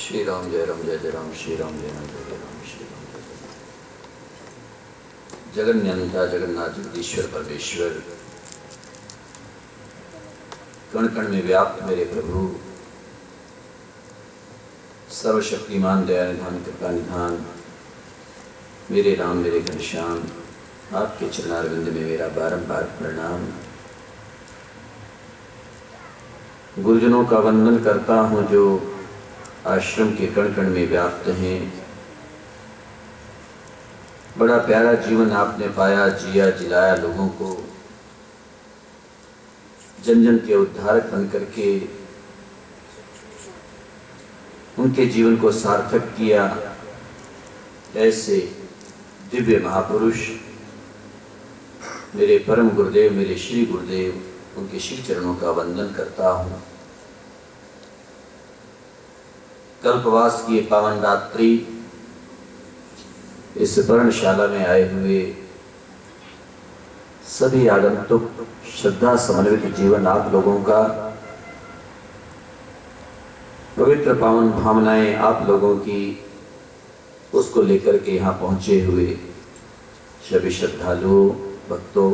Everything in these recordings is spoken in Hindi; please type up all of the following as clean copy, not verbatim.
श्री राम जय जय राम श्री राम जय जय राम श्री राम जय जय। जगन्यंता जगन्नाथ जगदीश्वर परमेश्वर, कण कण में व्याप्त मेरे प्रभु, सर्वशक्तिमान दया निधान कृपा निधान, मेरे राम मेरे घनश्याम, आपके चरणारविंद में मेरा बारंबार प्रणाम। गुरुजनों का वंदन करता हूँ जो आश्रम के कण कण में व्याप्त हैं। बड़ा प्यारा जीवन आपने पाया, जिया, जिलाया लोगों को, जन जन के उद्धारक बन करके उनके जीवन को सार्थक किया। ऐसे दिव्य महापुरुष मेरे परम गुरुदेव, मेरे श्री गुरुदेव, उनके श्री चरणों का वंदन करता हूँ। कल्पवास की पावन रात्रि इस पर्णशाला में आए हुए सभी आगंतुक, श्रद्धा समन्वित जीवन आप लोगों का, पवित्र पावन भावनाएं आप लोगों की, उसको लेकर के यहाँ पहुंचे हुए सभी श्रद्धालुओं, भक्तों,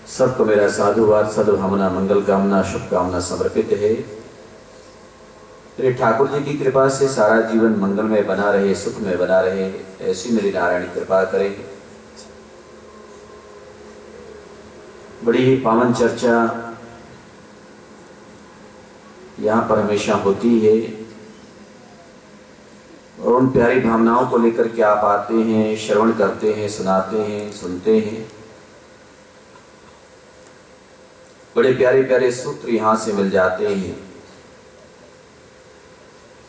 सबको मेरा साधुवाद, सद्भावना, मंगल कामना, शुभकामना समर्पित है। मेरे ठाकुर जी की कृपा से सारा जीवन मंगलमय बना रहे, सुखमय बना रहे, ऐसी मेरी नारायणी कृपा करें। बड़ी ही पावन चर्चा यहाँ पर हमेशा होती है और उन प्यारी भावनाओं को लेकर के आप आते हैं, श्रवण करते हैं, सुनाते हैं, सुनते हैं। बड़े प्यारे प्यारे सूत्र यहाँ से मिल जाते हैं।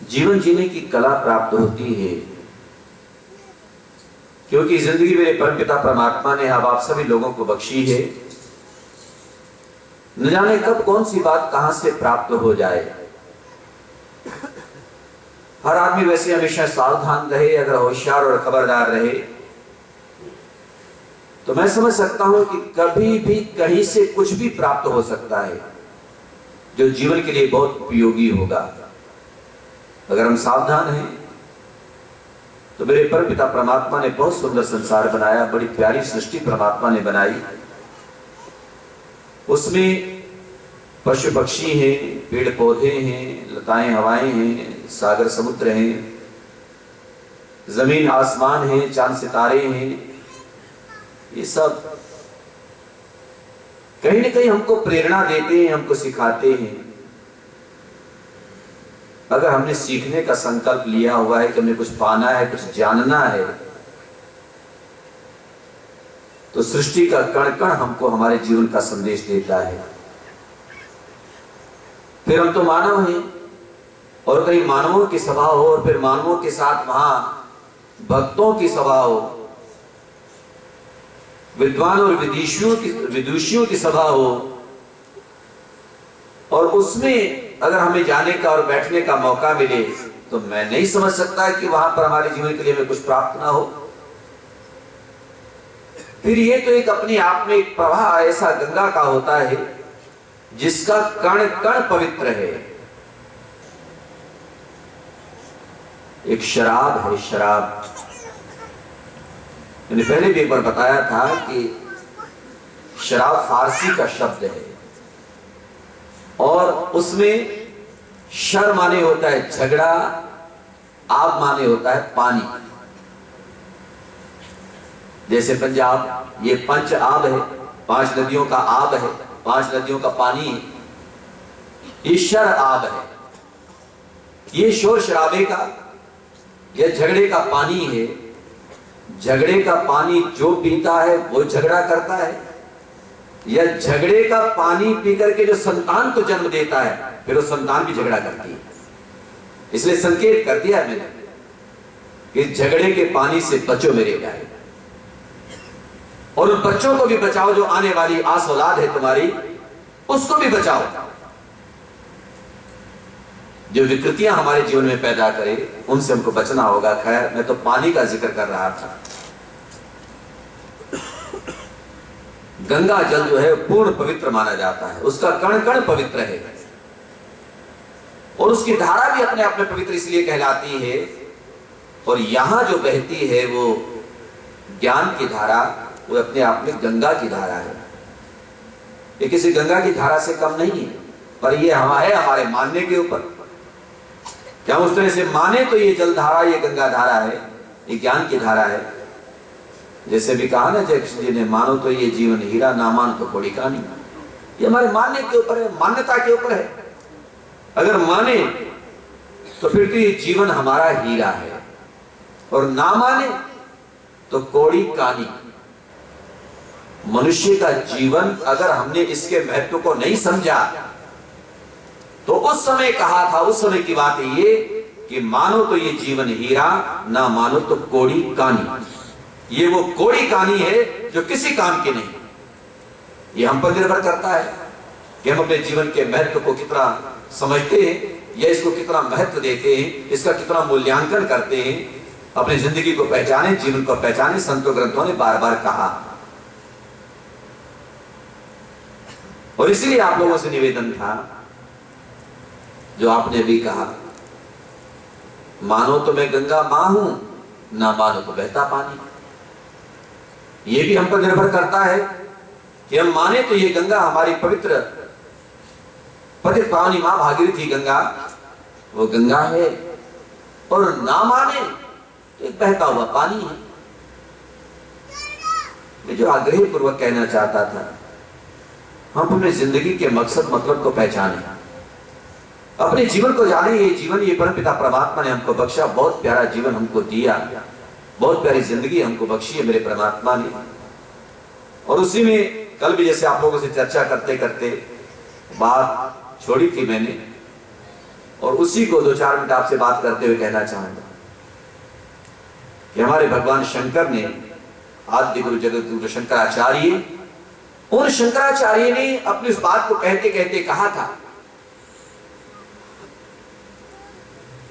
जीवन जीने की कला प्राप्त होती है, क्योंकि जिंदगी मेरे परमपिता परमात्मा ने अब आप सभी लोगों को बख्शी है। न जाने कब कौन सी बात कहां से प्राप्त हो जाए। हर आदमी वैसे हमेशा सावधान रहे, अगर होशियार और खबरदार रहे तो मैं समझ सकता हूं कि कभी भी कहीं से कुछ भी प्राप्त हो सकता है जो जीवन के लिए बहुत उपयोगी होगा। अगर हम सावधान हैं तो मेरे परमपिता परमात्मा ने बहुत सुंदर संसार बनाया, बड़ी प्यारी सृष्टि परमात्मा ने बनाई। उसमें पशु पक्षी हैं, पेड़ पौधे हैं, लताएं हवाएं हैं, सागर समुद्र हैं, जमीन आसमान है, चांद सितारे हैं। ये सब कहीं न कहीं हमको प्रेरणा देते हैं, हमको सिखाते हैं। अगर हमने सीखने का संकल्प लिया हुआ है कि हमें कुछ पाना है, कुछ जानना है, तो सृष्टि का कण कण हमको हमारे जीवन का संदेश देता है। फिर हम तो मानव हैं और कहीं मानवों की सभा हो और फिर मानवों के साथ वहां भक्तों की सभा हो, विद्वान और विदुषियों की सभा हो, और उसमें अगर हमें जाने का और बैठने का मौका मिले तो मैं नहीं समझ सकता कि वहां पर हमारे जीवन के लिए हमें कुछ प्राप्त ना हो। फिर ये तो एक अपने आप में एक प्रवाह ऐसा गंगा का होता है जिसका कण कण पवित्र है। एक शराब है, शराब। मैंने पहले भी एक बार बताया था कि शराब फारसी का शब्द है और उसमें शर माने होता है झगड़ा, आब माने होता है पानी। जैसे पंजाब, ये पंच आब है, 5 नदियों का आब है, 5 नदियों का पानी है। ये शर आब है, ये शोर शराबे का, यह झगड़े का पानी है। झगड़े का पानी जो पीता है वो झगड़ा करता है, या झगड़े का पानी पी करके जो संतान को जन्म देता है फिर वो संतान भी झगड़ा करती है। इसलिए संकेत कर दिया मैंने कि झगड़े के पानी से बचो मेरे प्यारे, और उन बच्चों को भी बचाओ जो आने वाली आस औलाद है तुम्हारी, उसको भी बचाओ। जो विकृतियां हमारे जीवन में पैदा करे उनसे हमको बचना होगा। खैर, मैं तो पानी का जिक्र कर रहा था। गंगा जल जो है पूर्ण पवित्र माना जाता है, उसका कण कण पवित्र है। और उसकी धारा भी अपने आप में पवित्र इसलिए कहलाती है। और यहां जो बहती है वो ज्ञान की धारा, वो अपने आप में गंगा की धारा है। ये किसी गंगा की धारा से कम नहीं है, पर ये हमारे मानने के ऊपर। क्या उस तरह से माने तो ये जल धारा, ये गंगा धारा है, ये ज्ञान की धारा है। जैसे भी कहा ना जयकृष्ण जी ने, मानो तो ये जीवन हीरा, ना मान तो कोड़ी कहानी। ये हमारे मानने के ऊपर है, मान्यता के ऊपर है। अगर माने तो फिर तो ये जीवन हमारा हीरा है, और ना माने तो कोड़ी कहानी। मनुष्य का जीवन अगर हमने इसके महत्व को नहीं समझा तो उस समय कहा था, उस समय की बात है ये कि मानो तो ये जीवन हीरा, ना मानो तो कोड़ी कहानी। ये वो कोड़ी कहानी है जो किसी काम की नहीं। ये हम पर निर्भर करता है कि हम अपने जीवन के महत्व को कितना समझते हैं, या इसको कितना महत्व देते हैं, इसका कितना मूल्यांकन करते हैं, अपनी जिंदगी को पहचाने, जीवन को पहचाने। संतों ग्रंथों ने बार बार कहा, और इसीलिए आप लोगों से निवेदन था जो आपने भी कहा, मानो तो मैं गंगा मां हूं, ना मानो तो बहता पानी। ये भी हम पर निर्भर करता है कि हम माने तो ये गंगा हमारी पवित्र पतित पावनी मां भागीरथी गंगा, वो गंगा है, और ना माने तो एक बहता हुआ पानी है। मैं जो आग्रह पूर्वक कहना चाहता था, हम अपनी जिंदगी के मकसद मतलब को पहचाने, अपने जीवन को जाने। ये जीवन, ये परमपिता परमात्मा ने हमको बख्शा, बहुत प्यारा जीवन हमको दिया, बहुत प्यारी जिंदगी हमको बख्शी है मेरे परमात्मा ने। और उसी में कल भी जैसे आप लोगों से चर्चा करते करते बात छोड़ी थी मैंने, और उसी को 2-4 मिनट आपसे बात करते हुए कहना चाहूंगा कि हमारे भगवान शंकर ने, आद्य गुरु जगत गुरु शंकराचार्य, उन शंकराचार्य ने अपनी इस बात को कहते कहते कहा था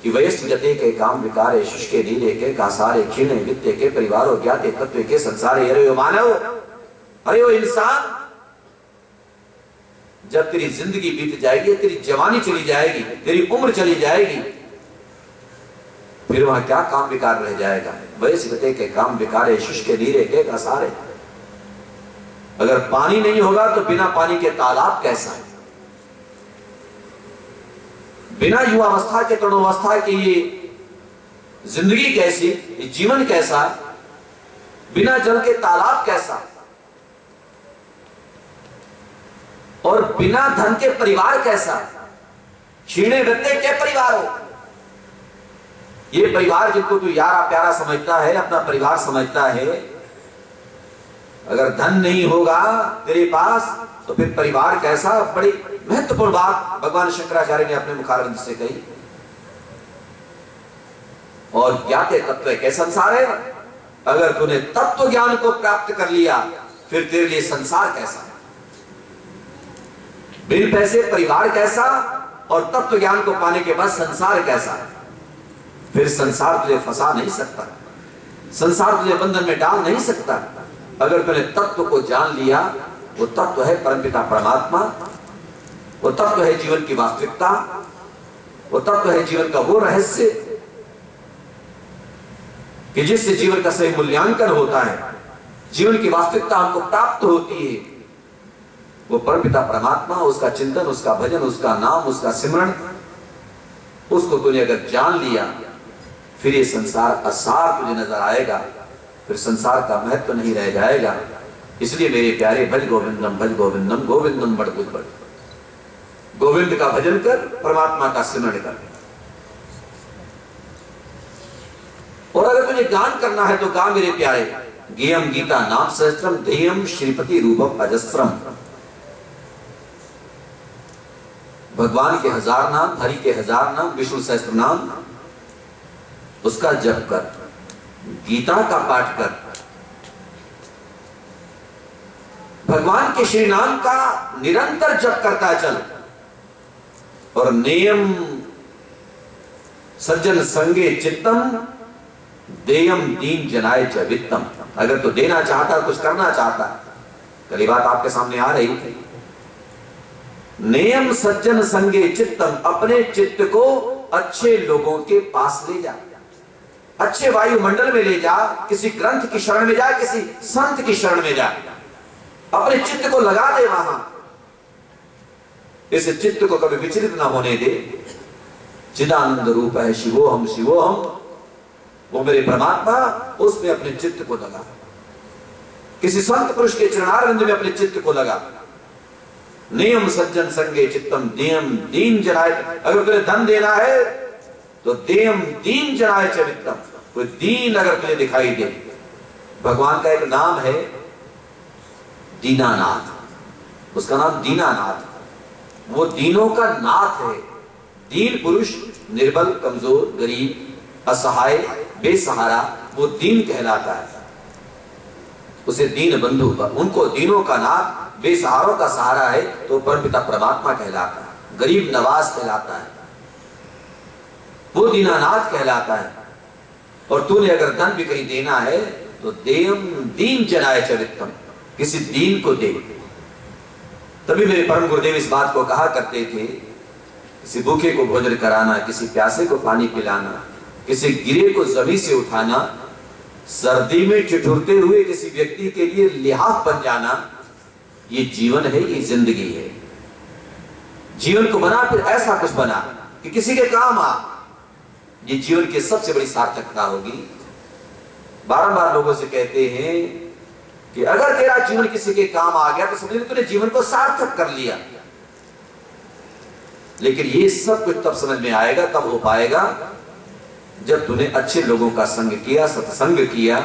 कि वयस्क जते के काम विकारे, शुष्के नीले के कासारे, क्षीणे वित्ते के परिवारों, ज्ञाते तत्व के संसारे। अरे वो मानव, अरे वो इंसान, जब तेरी जिंदगी बीत जाएगी, तेरी जवानी चली जाएगी, तेरी उम्र चली जाएगी, फिर वहां क्या काम विकार रह जाएगा। वयस्क जते के काम विकारे, शुष्के नीले के कासारे। अगर पानी नहीं होगा तो बिना पानी के तालाब कैसा है, बिना युवावस्था के तरुणावस्था की ये जिंदगी कैसी, ये जीवन कैसा, बिना जल के तालाब कैसा, और बिना धन के परिवार कैसा। क्षीणे वृत्ते के परिवार हो, ये परिवार जिनको तू यारा प्यारा समझता है, अपना परिवार समझता है, अगर धन नहीं होगा तेरे पास तो फिर परिवार कैसा। बड़ी महत्वपूर्ण बात भगवान शंकराचार्य ने अपने मुखारविंद से कही। और ज्ञाते तत्व के संसार है, अगर तूने तत्व ज्ञान को प्राप्त कर लिया फिर तेरे लिए संसार कैसा, बिन पैसे परिवार कैसा, और तत्व ज्ञान को पाने के बाद संसार कैसा। फिर संसार तुझे फंसा नहीं सकता, संसार तुझे बंधन में डाल नहीं सकता। अगर तूने तत्व को जान लिया, वो तत्व है परमपिता परमात्मा, वो तत्व है जीवन की वास्तविकता, वो तत्व है जीवन का वो रहस्य कि जिससे जीवन का सही मूल्यांकन होता है, जीवन की वास्तविकता हमको प्राप्त होती है। वो परमपिता परमात्मा, उसका चिंतन, उसका भजन, उसका नाम, उसका सिमरण, उसको तूने अगर जान लिया, फिर ये संसार असार तुझे नजर आएगा, फिर संसार का महत्व नहीं रह जाएगा। इसलिए मेरे प्यारे, भज गोविंदम भज गोविंदम, गोविंदम बड़ कुछ बड़। गोविंद का भजन कर, परमात्मा का स्मरण कर। और अगर तुझे गान करना है तो गा मेरे प्यारे, गेयम गीता नाम सहस्त्रम, देयम श्रीपति रूपम अजस्त्रम। भगवान के 1000 नाम, हरि के 1000 नाम, विष्णु सहस्त्र नाम, उसका जप कर, गीता का पाठ कर, भगवान के श्री नाम का निरंतर जप करता चल। और नियम सज्जन संगे चित्तम, देयम दीन जनाय च वित्तम। अगर तो देना चाहता, कुछ करना चाहता, कल बात आपके सामने आ रही थी नेयम सज्जन संगे चित्तम, अपने चित्त को अच्छे लोगों के पास ले जा, अच्छे वायुमंडल में ले जा, किसी ग्रंथ की शरण में जा, किसी संत की शरण में जा, अपने चित्त को लगा दे वहां। इस चित्त को कभी विचलित ना होने दे। चिदानंद रूप है शिवोहम शिवोहम, वो मेरे परमात्मा, उसमें अपने चित्त को लगा। किसी संत पुरुष के चरणारविंद में अपने चित्त को लगा। नियम सज्जन संगे चित्तम नियम दीन जनाय, अगर तुझे धन देना है तो देयम दीन जनाय च वित्तम, कोई दीन अगर तुझे दिखाई दे। भगवान का एक नाम है दीनानाथ, उसका नाम दीनानाथ, वो दीनों का नाथ है। दीन पुरुष, निर्बल, कमजोर, गरीब, असहाय, बेसहारा, वो दीन कहलाता है। उसे दीन बंधु, उनको दीनों का नाथ, बेसहारों का सहारा है तो परमपिता परमात्मा कहलाता है। गरीब नवाज कहलाता है, वो दीनानाथ कहलाता है। और तूने अगर धन भी कहीं देना है तो देयम दीन जनाय च वित्तम, किसी दीन को दे। तभी मेरे परम गुरुदेव इस बात को कहा करते थे, किसी भूखे को भोजन कराना, किसी प्यासे को पानी पिलाना, किसी गिरे को जमीन से उठाना, सर्दी में ठिठुरते हुए किसी व्यक्ति के लिए लिहाफ बन जाना, ये जीवन है, ये जिंदगी है। जीवन को बना फिर ऐसा कुछ बना कि किसी के काम आ, ये जीवन की सबसे बड़ी सार्थकता होगी। बारंबार लोगों से कहते हैं कि अगर तेरा जीवन किसी के काम आ गया तो समझ ले तूने जीवन को सार्थक कर लिया। लेकिन ये सब कुछ तब समझ में आएगा, तब हो पाएगा जब तूने अच्छे लोगों का संग किया, सत्संग किया,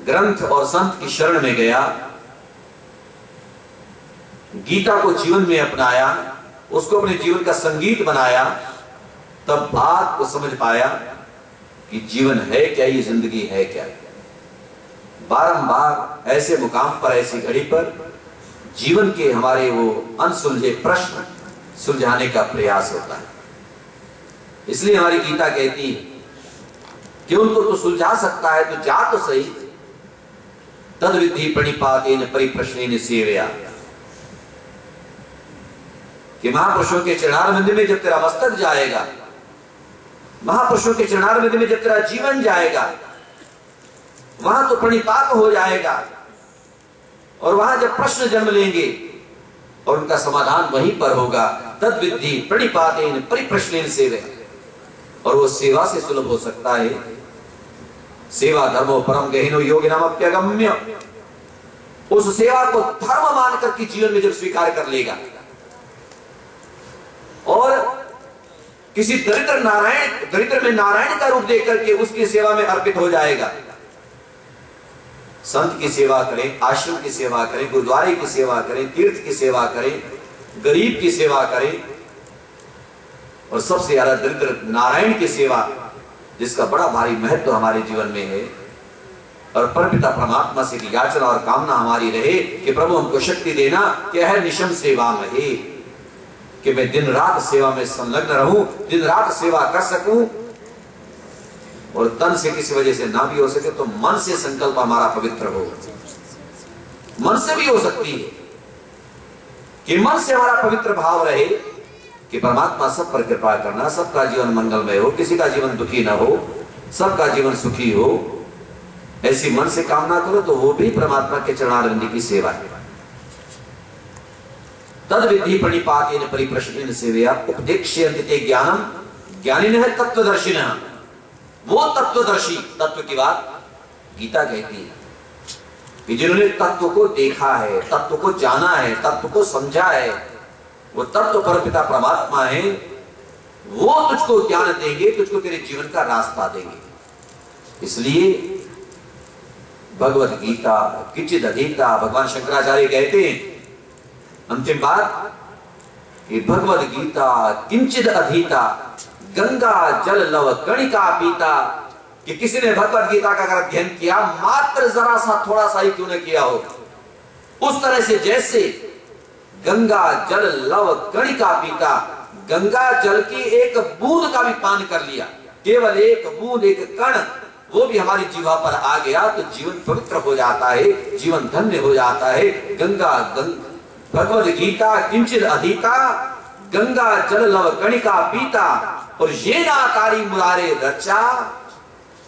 ग्रंथ और संत की शरण में गया, गीता को जीवन में अपनाया, उसको अपने जीवन का संगीत बनाया, तब बात को समझ पाया कि जीवन है क्या, ये जिंदगी है क्या। बारंबार ऐसे मुकाम पर, ऐसी घड़ी पर जीवन के हमारे वो अनसुलझे प्रश्न सुलझाने का प्रयास होता है। इसलिए हमारी गीता कहती है कि उनको तो सुलझा सकता है तो जा तो सही। तद विधि प्रणिपातेन परिप्रश्नेन सेवया, कि महापुरुषों के चरणारविंद में जब तेरा मस्तक जाएगा, महापुरुषों के चरणारविंद में जब तेरा जीवन जाएगा, वहां तो प्रणिपात हो जाएगा। और वहां जब प्रश्न जन्म लेंगे और उनका समाधान वहीं पर होगा, तद विधि प्रणिपातेन परिप्रश्नेन सेवया, और वो सेवा से सुलभ हो सकता है। सेवा धर्मो परम गहनो योगिनाम अप्यगम्य, उस सेवा को धर्म मानकर के जीवन में जब स्वीकार कर लेगा और किसी दरिद्र में नारायण का रूप देख करके उसकी सेवा में अर्पित हो जाएगा। संत की सेवा करें, आश्रम की सेवा करें, गुरुद्वारे की सेवा करें, तीर्थ की सेवा करें, गरीब की सेवा करें, और सबसे ज्यादा दरिद्र नारायण की सेवा, जिसका बड़ा भारी महत्व हमारे जीवन में है। और परमपिता परमात्मा से याचना और कामना हमारी रहे कि प्रभु हमको शक्ति देना कि है निशम सेवा में है, कि मैं दिन रात सेवा में संलग्न रहूं, दिन रात सेवा कर सकूं। और तन से किसी वजह से ना भी हो सके तो मन से संकल्प हमारा पवित्र हो। मन से भी हो सकती है कि मन से हमारा पवित्र भाव रहे कि परमात्मा सब पर कृपा करना, सबका जीवन मंगलमय हो, किसी का जीवन दुखी ना हो, सबका जीवन सुखी हो। ऐसी मन से कामना करो तो वो भी परमात्मा के चरणारविंद की सेवा है। तद विधि प्रणिपातेन परिप्रश्नेन सेवया उपदेक्ष्यन्ति ते ज्ञानम ज्ञानिनः तत्वदर्शिनः, वो तत्वदर्शी, तत्व की बात गीता कहती है कि जिन्होंने तत्व को देखा है, तत्व को जाना है, तत्व को समझा है, वो तत्व परमपिता परमात्मा है, वो तुझको ज्ञान देंगे, तुझको तेरे जीवन का रास्ता देंगे। इसलिए भगवत गीता किंचिद अधीता, भगवान शंकराचार्य कहते हैं अंतिम बात कि भगवत गीता किंचिद अधीता गंगा जल लव कणिका पीता, कि किसी ने भगवत गीता का अगर अध्ययन किया, मात्र जरा सा थोड़ा सा ही क्यों न किया हो, उस तरह से जैसे गंगा जल लव कणिका पीता, गंगा जल की एक बूंद का भी पान कर लिया, केवल एक बूंद, एक कण, वो भी हमारी जीवा पर आ गया तो जीवन पवित्र हो जाता है, जीवन धन्य हो जाता है। भगवद गीता किंचित अधीता, गंगा जल लव कणिका पीता, और ये नाकारी मुरारे रचा।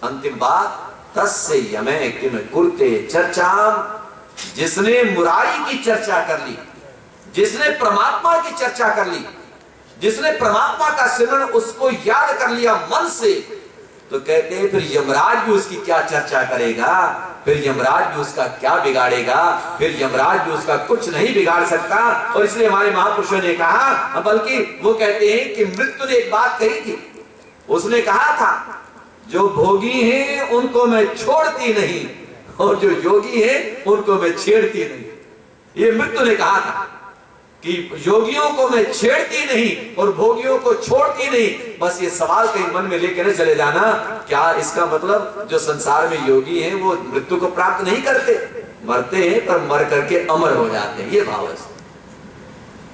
अंतिम बात, तस्य यमे किम कुरते चर्चा। जिसने मुरारी की चर्चा कर ली, जिसने परमात्मा की चर्चा कर ली, जिसने परमात्मा का सिमरन उसको याद कर लिया मन से, तो कहते हैं फिर यमराज भी उसकी क्या चर्चा करेगा, फिर यमराज भी उसका क्या बिगाड़ेगा, फिर यमराज भी उसका कुछ नहीं बिगाड़ सकता। और इसलिए हमारे महापुरुषों ने कहा, बल्कि वो कहते हैं कि मृत्यु ने एक बात कही थी, उसने कहा था जो भोगी हैं उनको मैं छोड़ती नहीं, और जो योगी हैं उनको मैं छेड़ती नहीं। ये मृत्यु ने कहा था कि योगियों को मैं छेड़ती नहीं और भोगियों को छोड़ती नहीं। बस ये सवाल कहीं मन में लेकर चले जाना, क्या इसका मतलब जो संसार में योगी हैं वो मृत्यु को प्राप्त नहीं करते, मरते हैं पर मर करके अमर हो जाते हैं। ये भाव है।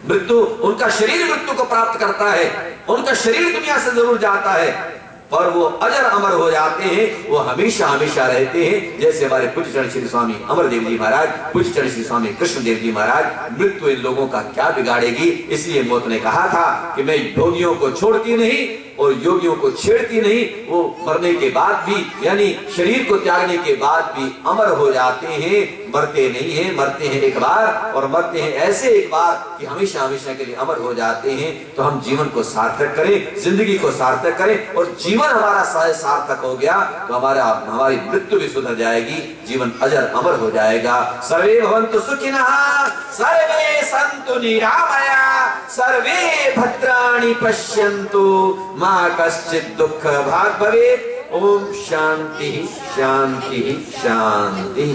मृत्यु, उनका शरीर मृत्यु को प्राप्त करता है, उनका शरीर दुनिया से जरूर जाता है, पर वो अजर अमर हो जाते हैं, वो हमेशा हमेशा रहते हैं। जैसे हमारे पूज्य चरण श्री स्वामी अमरदेव जी महाराज, पूज्य चरण श्री स्वामी कृष्णदेव जी महाराज, मृत्यु इन लोगों का क्या बिगाड़ेगी। इसलिए मौत ने कहा था कि मैं भोगियों को छोड़ती नहीं और योगियों को छेड़ती नहीं। वो मरने के बाद भी, यानी शरीर को त्यागने के बाद भी अमर हो जाते हैं, मरते नहीं हैं। मरते हैं एक बार, और मरते हैं ऐसे एक बार कि हमेशा हमेशा के लिए अमर हो जाते हैं। तो हम जीवन को सार्थक करें, जिंदगी को सार्थक करें, और जीवन हमारा सार्थक हो गया तो हमारी मृत्यु भी सुधर जाएगी, जीवन अजर अमर हो जाएगा। सर्वे भवन्तु सुखिनः, सर्वे सन्तु निरामया, सर्वे भद्राणि पश्यन्तु, मा कश्चित् दुःख भाग् भवेत्। ओम शांति शांति शांति।